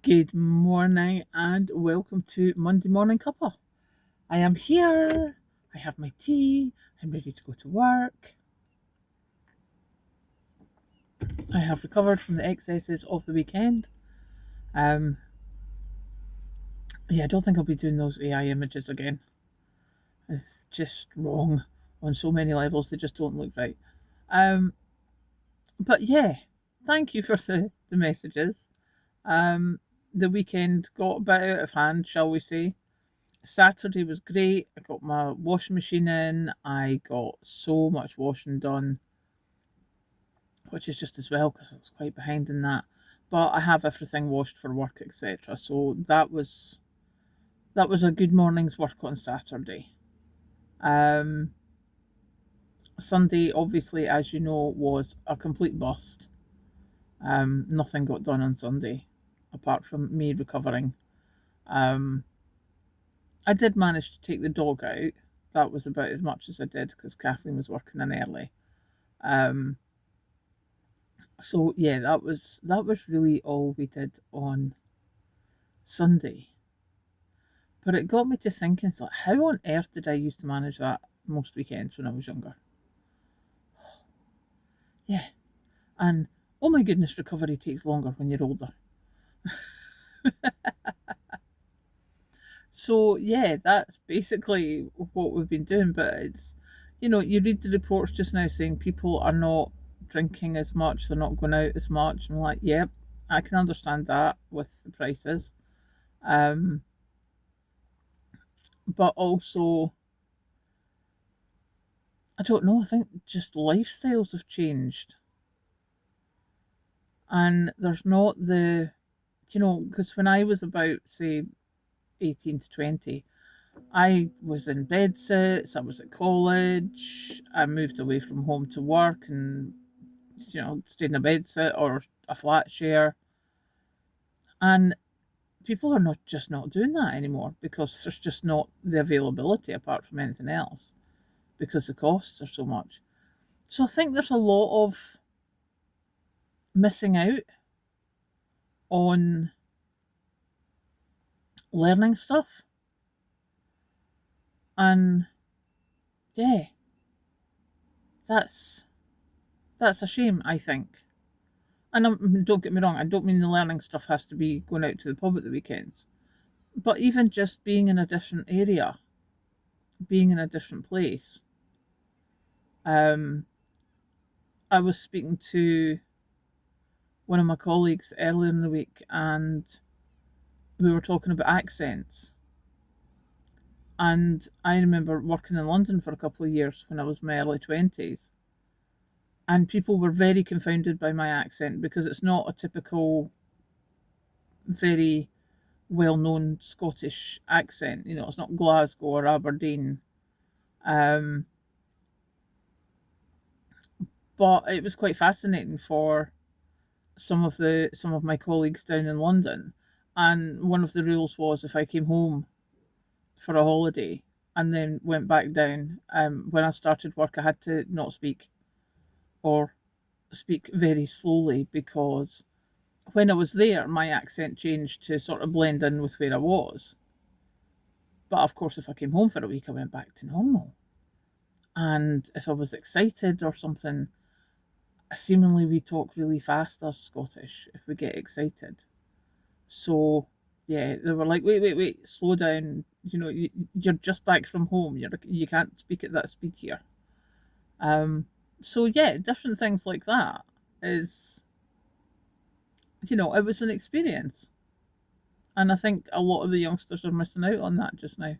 Good morning and welcome to Monday Morning Cuppa. I am here, I have my tea, I'm ready to go to work. I have recovered from the excesses of the weekend. I don't think I'll be doing those AI images again. It's just wrong on so many levels, they just don't look right. But yeah, thank you for the messages. The weekend got a bit out of hand, shall we say. Saturday was great. I got my washing machine in. I got so much washing done, which is just as well because I was quite behind in that. But I have everything washed for work, etc. So that was a good morning's work on Saturday. Um, Sunday, obviously, as you know, was a complete bust. Nothing got done on Sunday, apart from me recovering. Um, I did manage to take the dog out. That was about as much as I did because Kathleen was working in early. Um, so yeah, that was really all we did on Sunday. But it got me to thinking, like, how on earth did I used to manage that most weekends when I was younger? Yeah, and oh my goodness, recovery takes longer when you're older. So yeah, that's basically what we've been doing. But it's, you read the reports just now saying people are not drinking as much, they're not going out as much. I'm like, yep, I can understand that with the prices. Um, but also, I don't know, I think just lifestyles have changed. And there's not because when I was about, say, 18 to 20, I was in bed sits, I was at college, I moved away from home to work and, stayed in a bed sit or a flat share. And people are not doing that anymore because there's just not the availability apart from anything else because the costs are so much. So I think there's a lot of missing out on learning stuff. And yeah, that's that's a shame, I think. And don't get me wrong, I don't mean the learning stuff has to be going out to the pub at the weekends. But even just being in a different area, being in a different place. Um, I was speaking to one of my colleagues earlier in the week and we were talking about accents. And I remember working in London for a couple of years when I was in my early 20s. And people were very confounded by my accent because it's not a typical, very well known Scottish accent. It's not Glasgow or Aberdeen. Um, but it was quite fascinating for some of my colleagues down in London. And one of the rules was if I came home for a holiday and then went back down, when I started work, I had to not speak or speak very slowly because when I was there, my accent changed to sort of blend in with where I was. But of course, if I came home for a week, I went back to normal. And if I was excited or something, seemingly we talk really fast as Scottish if we get excited. So yeah, they were like, wait, slow down. You're just back from home. You can't speak at that speed here. Um, so yeah, different things like that is, it was an experience. And I think a lot of the youngsters are missing out on that just now.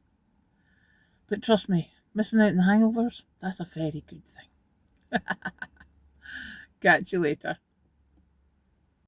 But trust me, missing out on hangovers, that's a very good thing. Catch you later.